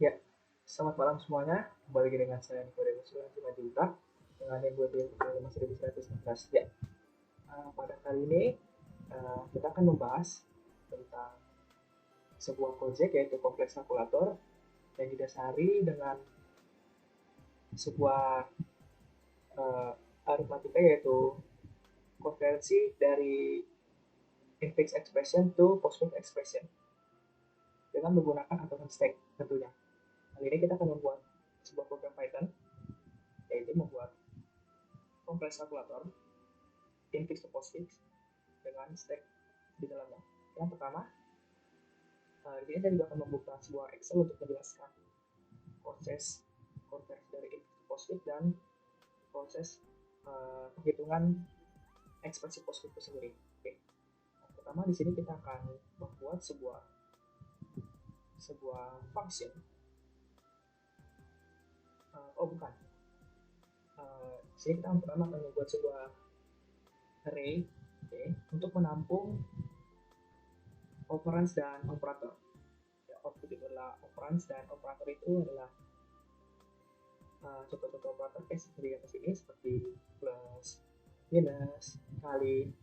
Ya, selamat malam semuanya. Kembali lagi dengan saya Niko Demus Simanjuntak dengan yang gue pilih 5116. Ya, pada kali ini kita akan membahas tentang sebuah proyek yaitu kompleks kalkulator yang didasari dengan sebuah uh, aritmatika yaitu konversi dari in-fixed expression to post-fixed expression dengan menggunakan atomic stack tentunya. Kali ini kita akan membuat sebuah program Python yaitu membuat kompleks kalkulator in-fix to post-fix dengan stack di dalamnya. Yang pertama, di sini saya juga akan membuka sebuah Excel untuk menjelaskan proses konversi dari in-fix to post-fix dan proses penghitungan ekspresi post-fix itu sendiri. Oke. Yang pertama di sini kita akan membuat sebuah function. Bukan. Di sini kita pertama akan membuat sebuah array, untuk menampung operands dan operator. Ya, output itu adalah operands dan operator itu adalah contoh-contoh operator kayak seperti di atas ini seperti plus, minus, kali,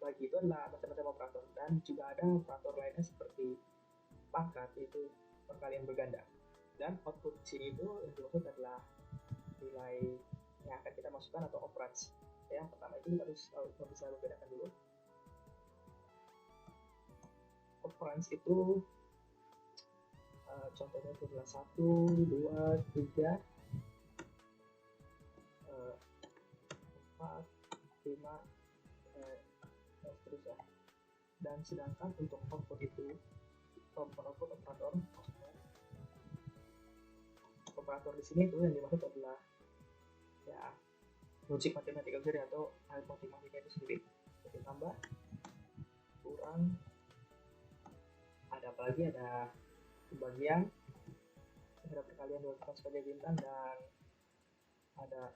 bagi itu adalah macam-macam operator, dan juga ada operator lainnya seperti pangkat, itu perkalian berganda. Dan output sini itu yang dimaksud adalah nilai yang akan kita masukkan atau operands. Yang pertama itu kita harus bisa membedakan dulu. Operands itu contohnya itu adalah 1, 2, 3, 4, 5, dan seterusnya. Dan sedangkan untuk output itu output operator di sini itu yang dimaksud adalah ya logik matematika sendiri atau matematika itu sendiri. Jadi tambah, kurang, ada apa lagi, ada pembagian, ada perkalian dua sebagai bintang, dan ada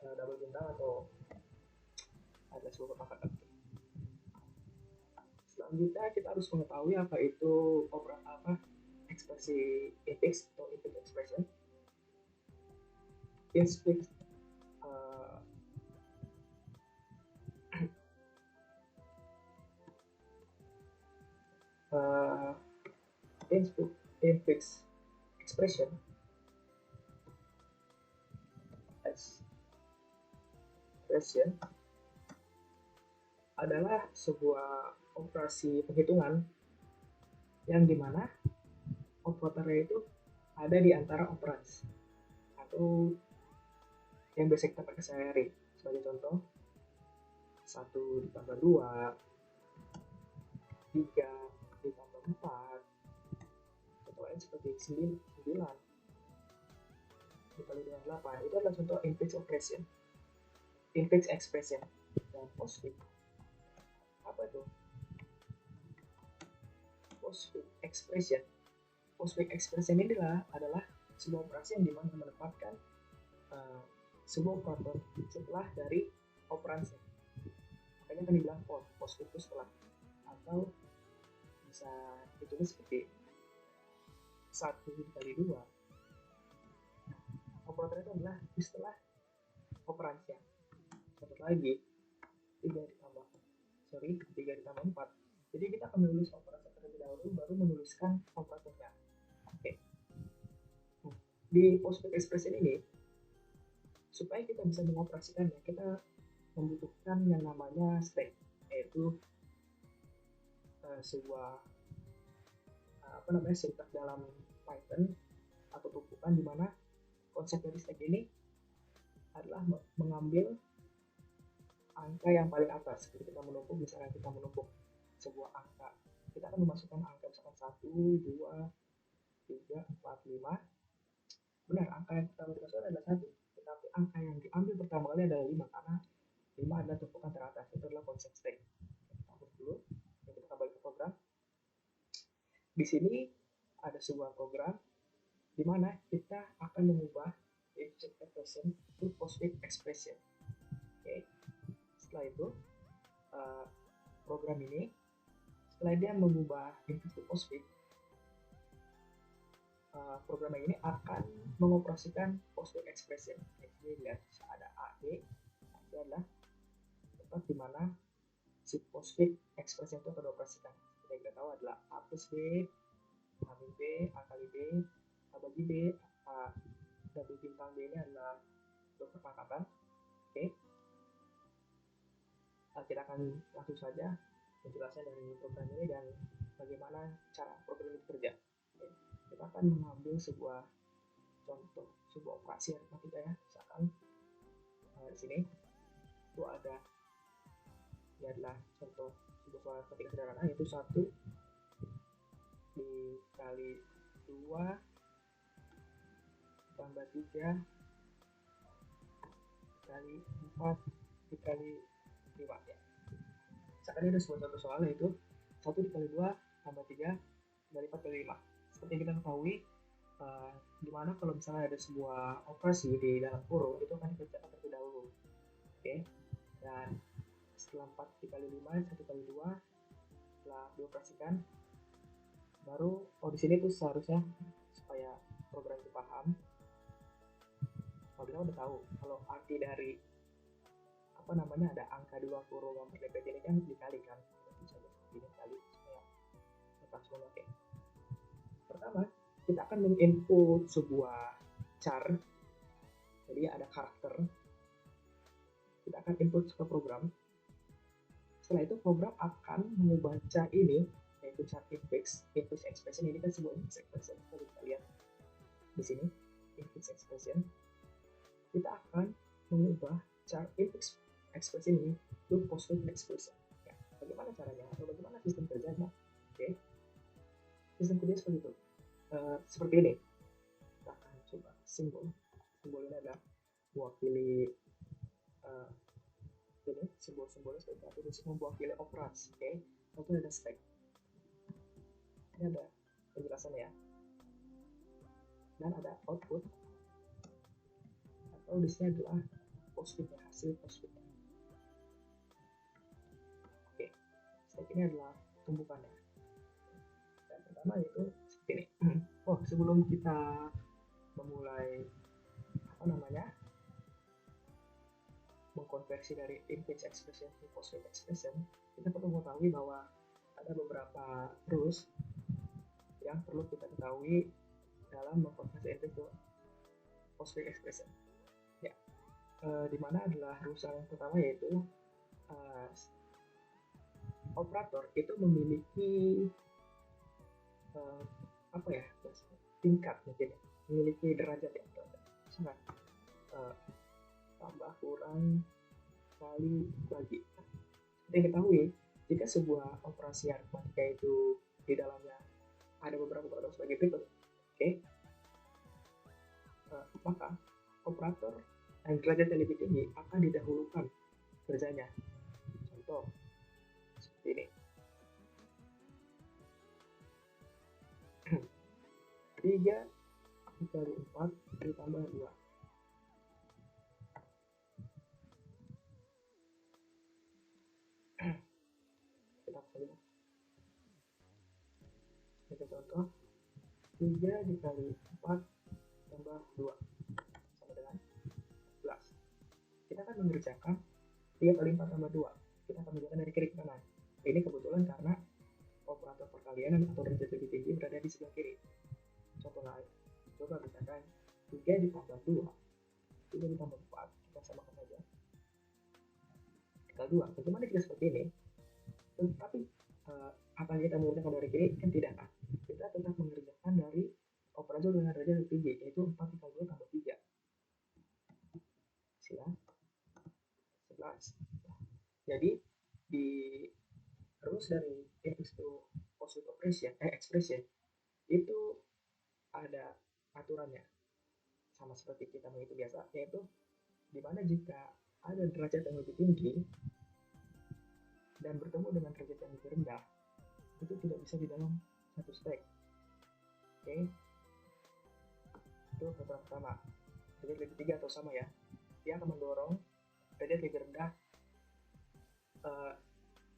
double bintang atau ada sebuah pangkat. Selanjutnya kita harus mengetahui apa itu ekspresi in-fix atau in-fixed expression. In-fixed in-fixed expression adalah sebuah operasi penghitungan yang dimana operatornya itu ada di antara operands atau yang biasa kita pakai sehari-hari. Sebagai contoh, 1 ditambah 2, 3 ditambah 4, contoh lain seperti 9 dikali dengan 8. Itu adalah contoh in-fixed expression dan post-fix. Apa itu post-fix expression? Post-fix expression ini adalah sebuah operasi yang dimana menempatkan sebuah operator setelah dari operandsnya. Makanya kan dibilang post-fix itu setelah, atau bisa ditulis seperti 1 dikali 2. Operator itu adalah setelah operandsnya. Contoh lagi, 3 ditambah 4. Jadi kita akan menulis operator terlebih dahulu, baru menuliskan operatornya. Oke. Di post-fix expression ini, supaya kita bisa mengoperasikannya, kita membutuhkan yang namanya stack, yaitu sebuah sintak dalam Python atau tumpukan, di mana konsep dari stack ini adalah mengambil angka yang paling atas. Ketika kita menumpuk, misalnya kita menumpuk sebuah angka, kita akan memasukkan angka misalkan 1, 2, 3, 4, 5. Benar, angka yang pertama dimasukkan adalah 1, tetapi angka yang diambil pertama kali adalah 5, karena 5 adalah tumpukan teratas. Itu adalah konsep stack. Kita hapus dulu, kita kembali ke program. Di sini ada sebuah program di mana kita akan mengubah in-fixed expression to post-fixed expression. Oke. Setelah itu program ini setelah dia mengubah in-fixed to post-fixed, program ini akan mengoperasikan postfix expression. Jadi lihat ada A, B, itu adalah tempat di mana si postfix expression itu akan dioperasikan. Seperti kita tahu adalah A plus B, A min B, A kali B, A bagi B, A double bintang B ini adalah dokter pangkatan. Oke. Kita akan langsung saja penjelasan dari program ini dan bagaimana cara program ini bekerja. Oke. Kita akan mengambil sebuah contoh, sebuah operasi aritmatika ya. Misalkan di sini itu ada, ini adalah contoh sebuah soal aritmatika sederhana, yaitu 1 dikali 2 tambah 3 dikali 4 dikali 5 ya. Misalkan ini ada sebuah contoh soal yaitu 1 dikali 2 tambah 3 dari 4 kali 5. Seperti yang kita ketahui, dimana kalau misalnya ada sebuah operasi di dalam kurung itu akan dikerjakan terlebih dahulu. Oke. Dan setelah 4 dikali 5 1 kali 2 setelah dioperasikan, baru di sini tuh seharusnya supaya program itu paham, kalau kita udah tahu kalau arti dari ada angka 2 kurung yang berdekatan ini kan dikalikan, bisa ini kali supaya lepas semua. Oke. Pertama, kita akan menginput sebuah char, jadi ada karakter, kita akan input ke program. Setelah itu program akan membaca ini, yaitu char infix expression. Ini kan sebuah infix expression, kalau kita lihat di sini infix expression. Kita akan mengubah char infix expression ini ke postfix expression. Ya, bagaimana caranya atau bagaimana sistem kerjanya? Oke. Sistem kerja seperti itu. Seperti ini. Kita akan coba simbol. Simbol ini adalah mewakili ini simbol-simbolnya seperti itu. Ini mewakili operasi. Oke. Lalu ada stack. Ini ada penjelasannya ya. Dan ada output. Atau di sini adalah postfix, hasil postfix. Oke. Stack ini adalah tumpukannya. Dan pertama itu seperti ini. Sebelum kita memulai mengkonversi dari infix expression ke postfix expression, kita perlu mengetahui bahwa ada beberapa rules yang perlu kita ketahui dalam mengkonversi infix ke postfix expression. Ya, dimana adalah rules yang pertama yaitu operator itu memiliki tingkat, mungkin memiliki derajat ya, misalkan tambah kurang kali bagi. Seperti yang ketahui, jika sebuah operasi aritmatika itu di dalamnya ada beberapa operator sebagai berikut, maka operator yang derajatnya lebih tinggi akan didahulukan kerjanya. Contoh seperti ini. 3 dikali 4 ditambah 2. Kita coba. Sebagai contoh, 3 dikali 4 tambah 2 sama dengan 11. Kita akan mengerjakan 3 kali 4 tambah 2. Kita akan mengerjakan dari kiri ke kanan. Ini kebetulan karena operator perkalian atau derajat lebih tinggi berada di sebelah kiri. Contoh lain, coba misalkan 3 ditambah 2, 3 ditambah 4, kita samakan saja. Tinggal 2. Bagaimana jika seperti ini? Tapi akan kita mengerjakan dari kiri kan tidak kan? Kita tetap mengerjakan dari operator dengan derajat lebih tinggi, yaitu 4 dikali 2 tambah 3. Sila 11. Jadi di rules dari infix to postfix expression itu ada aturannya sama seperti kita menghitung biasa, yaitu dimana jika ada derajat yang lebih tinggi dan bertemu dengan derajat yang lebih rendah, itu tidak bisa di dalam satu stack. Oke. Itu peraturan pertama. Derajat lebih tinggi atau sama ya, dia akan mendorong derajat lebih rendah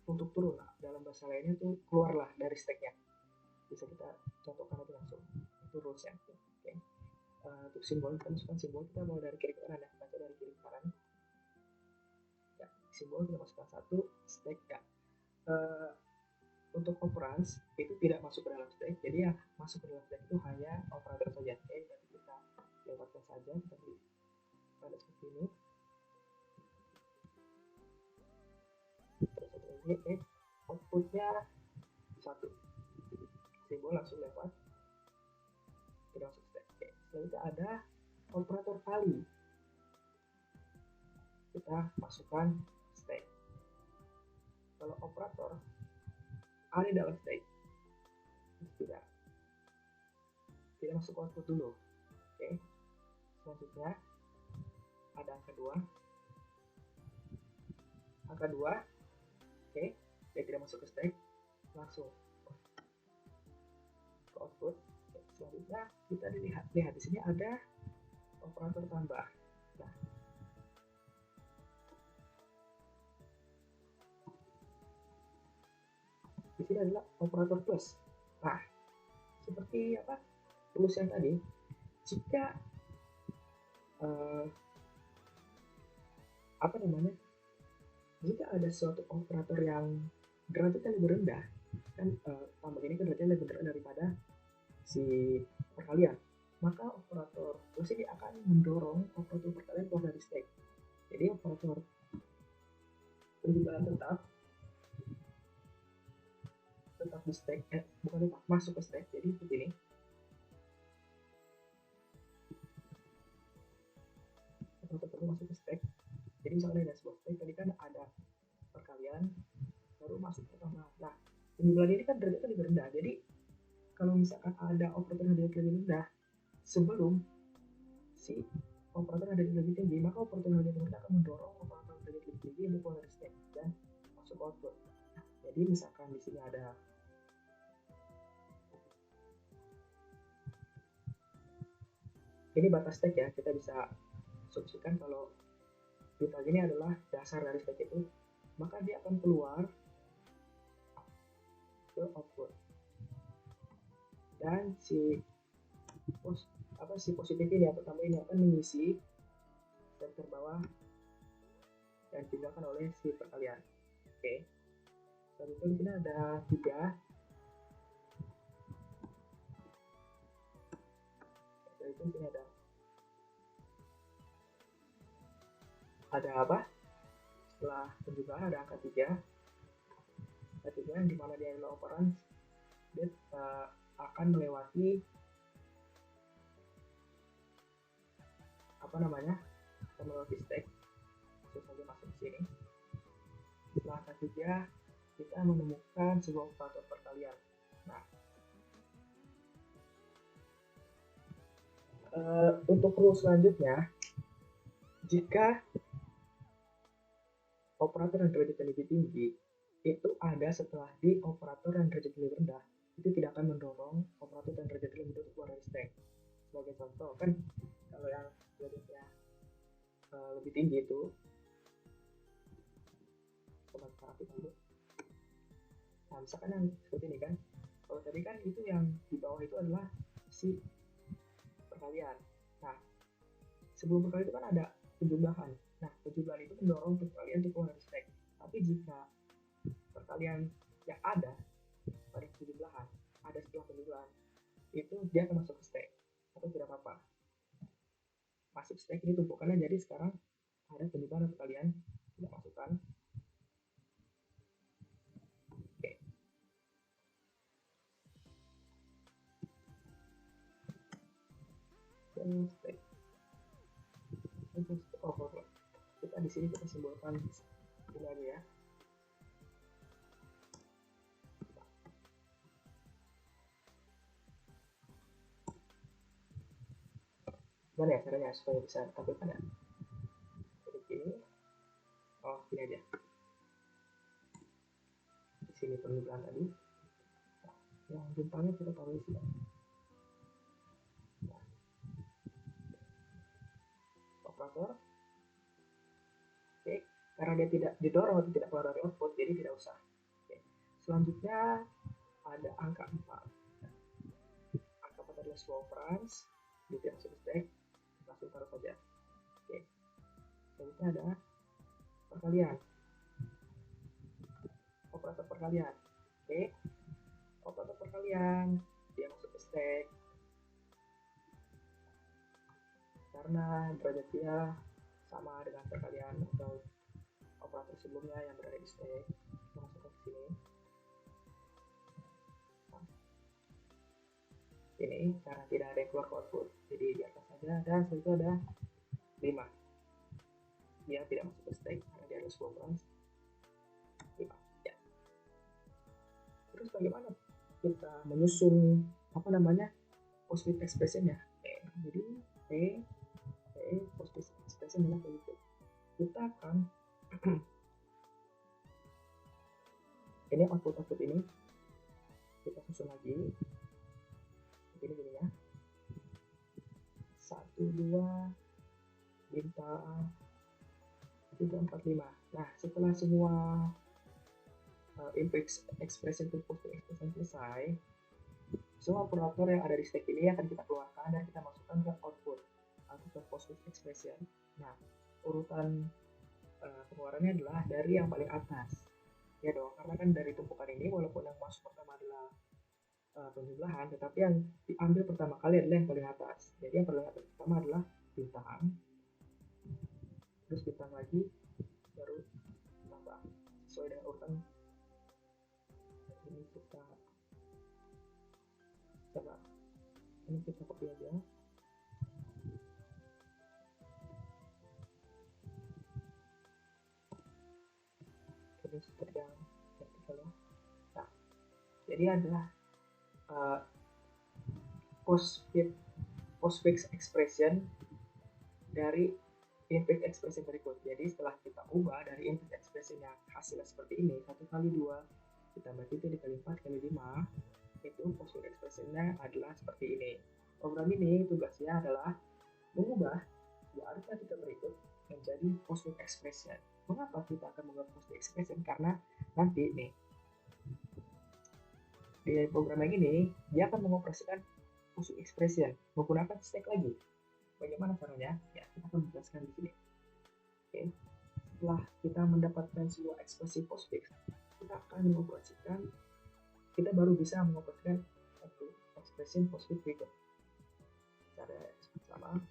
untuk turun. Dalam bahasa lainnya itu keluarlah dari stacknya. Bisa kita contohkan itu langsung. Itu rulesnya. simbol, kita masukkan simbol, kita mulai dari kiri ke kanan ya, baca dari kiri ke kanan ya. Simbol kita masukkan 1, stack ya. Untuk operands itu tidak masuk ke dalam stack, jadi ya masuk ke dalam stack itu hanya operator saja. Oke, jadi kita lewatkan saja, kita pada seperti ini. Terus satu lagi, outputnya 1, simbol langsung lewat, tidak masuk stack. Oke, selanjutnya ada operator kali, kita masukkan stack. Kalau operator ada dalam stack tidak masuk output dulu. Oke, selanjutnya ada angka 2, oke, dia tidak masuk ke stack, langsung ke output. Selanjutnya kita lihat di sini ada operator tambah. Nah, di sini adalah operator plus. Nah, seperti apa rules yang tadi, jika jika ada suatu operator yang derajatnya lebih rendah, kan tambah ini kan derajatnya lebih rendah daripada si perkalian, maka operator plus ini akan mendorong operator perkalian keluar dari stack. Jadi operator penjumlahan tetap di stack, bukan tetap, masuk ke stack. Jadi seperti ini. Operator masuk ke stack. Jadi misalnya ada sebuah stack, tadi kan ada perkalian, baru masuk ke tambah. Nah, penjumlahan ini kan derajatnya lebih rendah. Jadi kalau misalkan ada operator yang lebih rendah sebelum si operator yang lebih tinggi, maka operator yang lebih rendah akan mendorong operator yang lebih tinggi untuk keluar dari stack dan masuk output. Jadi misalkan di sini ada ini batas stack ya, kita bisa asumsikan kalau kita ini adalah dasar dari stack itu, maka dia akan keluar ke output, dan si positif ini atau tambah ini akan mengisi stack terbawah dan digunakan oleh si perkalian. Oke, selanjutnya di sini ada 3. Itu di sini ada apa? Setelah penjumlahan ada angka 3. Angka 3 yang dimana dia adalah operands, dia akan melewati melewati stack. Langsung saja masuk ke sini. Setelah angka 3 kita menemukan sebuah operator perkalian. Nah, untuk rule selanjutnya, jika operator yang derajatnya lebih tinggi itu ada setelah di operator yang derajatnya lebih rendah, itu tidak akan mendorong operator yang derajatnya lebih rendah keluar dari stack. Sebagai contoh, kan kalau yang derajatnya lebih tinggi itu dulu. Nah, misalkan yang seperti ini kan, kalau tadi kan itu yang di bawah itu adalah si perkalian. Nah, sebelum perkalian itu kan ada penjumlahan. Nah, penjumlahan itu mendorong perkalian untuk keluar dari stack. Tapi jika perkalian yang ada pada penjumlahan ada setelah penjumlahan, itu dia akan masuk ke stack atau tidak apa-apa. Masuk stack ini tumpukannya, jadi sekarang ada penjumlahan perkalian tidak masukkan. Oke. Dan stack. Kita di sini kita simbolkan ini aja ya. Gimana ya caranya supaya bisa tampilkan ya? Jadi gini, gini aja. Di sini penjumlahan tadi. Yang bintangnya kita taruh di sini. Operator. Oke, karena dia tidak didorong atau tidak keluar dari output, jadi tidak usah. Oke. Selanjutnya ada angka 4. Angka 4 adalah sebuah operands, dia tidak masuk ke stack. langsung taruh saja. Oke, selanjutnya ada perkalian, operator perkalian. Oke, operator perkalian dia masuk ke stack karena derajat dia sama dengan perkalian atau operator sebelumnya yang berada di stack. Kita masukkan ke sini. Ini karena tidak ada yang keluar output, jadi di atas saja, dan setelah itu ada 5. Dia tidak masuk ke stack karena dia ada 10 operands. 5. Ya. Terus bagaimana kita menyusun postfix expression-nya? Jadi postfix expression adalah begitu. Kita akan ini output ini kita susun lagi. Gini ya, 1, 2, bintang 3, 4, 5. Nah, setelah semua input expression to postfix expression selesai, semua operator yang ada di stack ini akan kita keluarkan dan kita masukkan ke output atau ke postfix expression. Nah, urutan pengeluarannya adalah dari yang paling atas, ya dong, karena kan dari tumpukan ini walaupun yang masuk pertama adalah penjumlahan, tetapi yang diambil pertama kali adalah yang paling atas. Jadi yang paling atas pertama adalah bintang, terus bintang lagi, baru tambah sesuai dengan urutan. Ini kita coba, ini kita copy aja. Terus seperti yang vertikal ya. Nah, jadi adalah postfix expression dari input expression berikut. Jadi setelah kita ubah dari input expression yang hasilnya seperti ini, 1 kali 2 ditambah 3 dikali 4 kali 5, itu postfix expression-nya adalah seperti ini. Program ini tugasnya adalah mengubah dua aritmatika berikut menjadi postfix expression. Mengapa kita akan mengubah postfix expression? Karena nanti nih di program yang ini dia akan mengoperasikan postfix expression menggunakan stack lagi. Bagaimana caranya? Ya, kita akan menjelaskan di sini. Oke. Setelah kita mendapatkan sebuah ekspresi postfix, kita akan mengoperasikan, kita baru bisa mengoperasikan expression postfix berikut. Cara sama,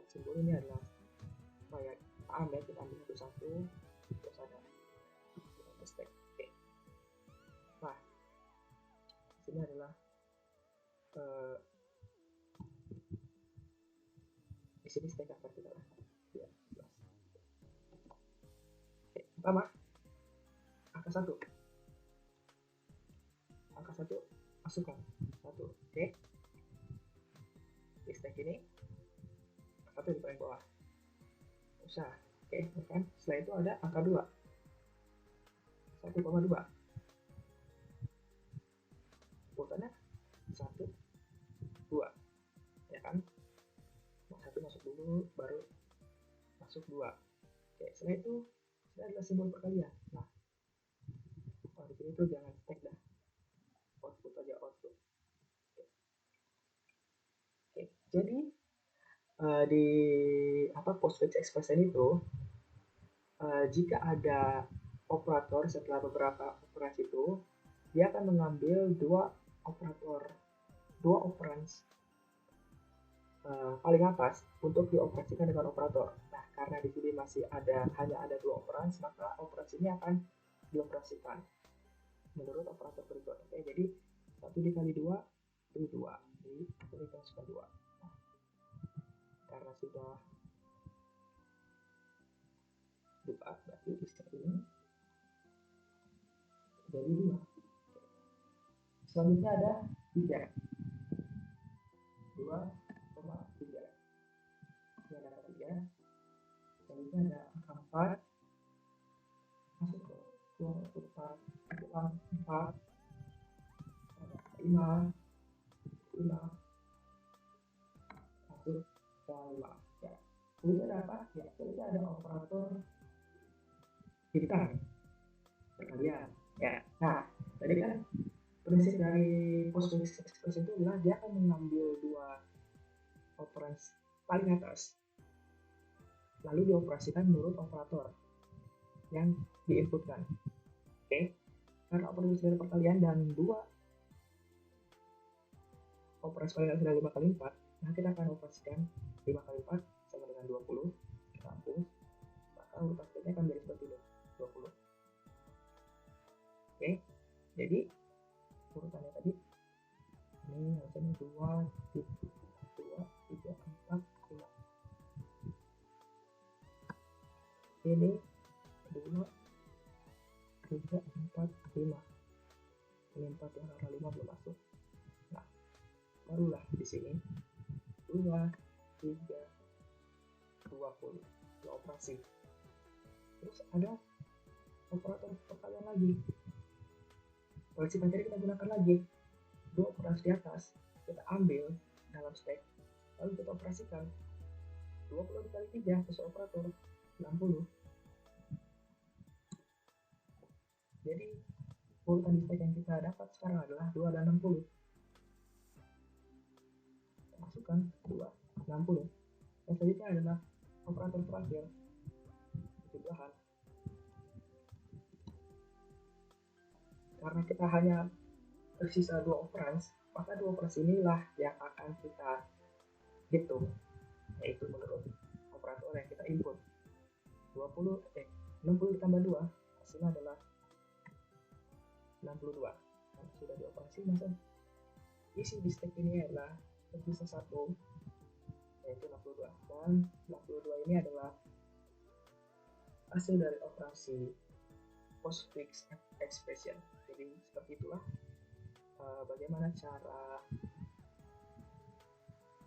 simbol ini adalah kayak kita ambil satu-satu, terus ada stack. Oke. Nah, ini adalah di sini stack akan kita lihat. Ya, oke, pertama angka 1 masukkan 1. Oke, di stack ini 1 di paling bawah usah. Oke, kan setelah itu ada angka 2, 1,2, urutannya 1, 2, ya kan? Nah, 1 masuk dulu, baru masuk 2. Oke, setelah itu ini adalah simbol perkalian. Nah, di sini tuh jangan stack dah, output aja, output. Oke, jadi di postfix expression itu jika ada operator setelah beberapa operasi itu, dia akan mengambil dua operands paling atas untuk dioperasikan dengan operator. Nah, karena di sini masih hanya ada 2 operands, maka operasi ini akan dioperasikan menurut operator berikut. Oke, jadi 1 dikali 2 itu 2, jadi ini masukkan 2. Nah, karena sudah buka, berarti di ini jadi 2. Selanjutnya ada 3, 2,3. Ini ada 3. Selanjutnya ada angka 4, masuk ke 4, 4, 5, masuk ke 5. Ya. Kemudian ada apa? Ya, kemudian ada operator bintang perkalian. Ya. Nah, tadi kan prinsip dari postfix expression itu adalah dia akan mengambil 2 operands paling atas, lalu dioperasikan menurut operator yang diinputkan. Oke, karena operator dari perkalian dan dua operasi paling atas adalah 5 kali 4, nah kita akan operasikan 5 kali 4 sama dengan 20, kita hapus, maka urutan selanjutnya akan menjadi seperti ini, 20. Oke, jadi urutannya tadi ini harusnya 2, 3, 4, 5. Ini 2, 3, 4, 5. Ini 4 yang arah 5 belum masuk. Nah, barulah di sini 2, 3, 20 operasi. Terus ada operator perkalian lagi. Operasi tadi kita gunakan lagi. Dua operasi di atas kita ambil dalam stack, lalu kita operasikan 20 dikali 3 sesuai operator 60. Jadi urutan di stack yang kita dapat sekarang adalah 2 dan 60. Kita masukkan 2, 60. Dan selanjutnya adalah operator terakhir, 17-an. Karena kita hanya tersisa 2 operasi, maka 2 operasi inilah yang akan kita hitung, yaitu menurut operator yang kita input. 60 ditambah 2 hasilnya adalah 62. Nah, sudah dioperasi, maka isi di stack ini adalah tersisa 1, yaitu 62. Dan 62 ini adalah hasil dari operasi postfix expression. Jadi seperti itulah bagaimana cara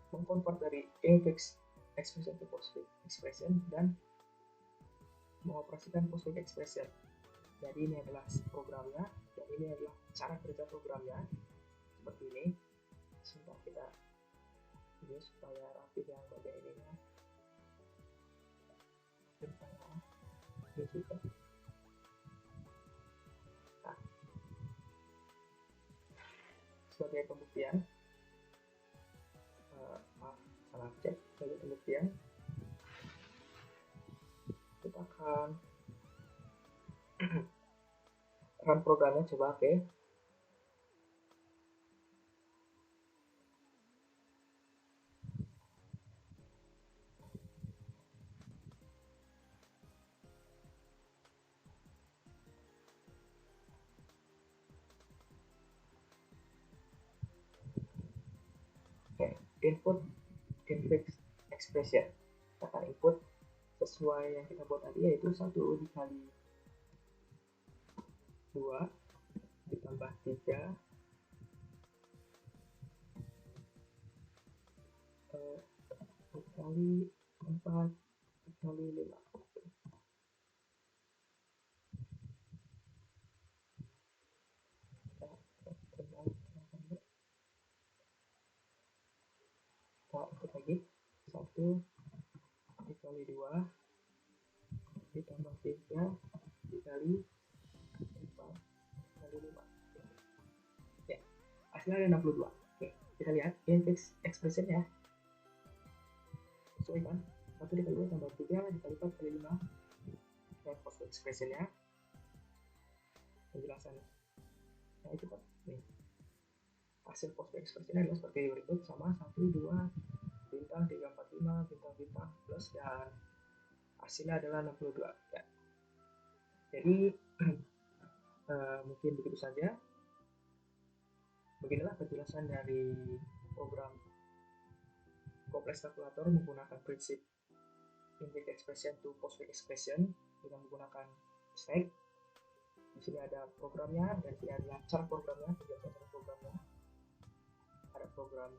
mengkonvert dari infix expression ke postfix expression dan mengoperasikan postfix expression. Jadi ini adalah programnya dan ini adalah cara kerja programnya seperti ini. Sebentar kita ini supaya rapi yang bagian ininya. Ini juga. Nah, sebagai pembuktian, salah cek, sebagai pembuktian kita akan run programnya, coba. Oke. Input infix expression, kita akan input sesuai yang kita buat tadi, yaitu 1 dikali 2 ditambah 3 dikali 4 dikali 5. Kita input lagi 1 dikali 2 ditambah 3 dikali 4 dikali 5. Ya, hasilnya ada 62. Oke, kita lihat infix expression ya. Sesuai kan? 1 dikali 2 tambah 3 dikali 4 dikali 5. Dan post expression ya. Penjelasannya. Nah, itu kan nih. Hasil post expression adalah seperti berikut, sama 1, 2, bintang, 3, 4, 5, bintang, bintang, plus, dan hasilnya adalah 62 ya. Jadi mungkin begitu saja. Beginilah penjelasan dari program kompleks kalkulator menggunakan prinsip infix expression to postfix expression dengan menggunakan stack. Di sini ada programnya dan di sini adalah cara programnya, penjelasan cara programnya. Ada program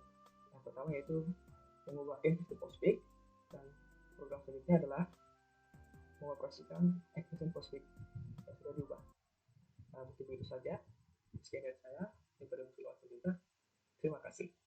yang pertama yaitu mengubah infix to postfix, dan program selanjutnya adalah mengoperasikan expression postfix yang sudah diubah. Nah, mungkin itu saja. Sekian dari saya. Terima kasih.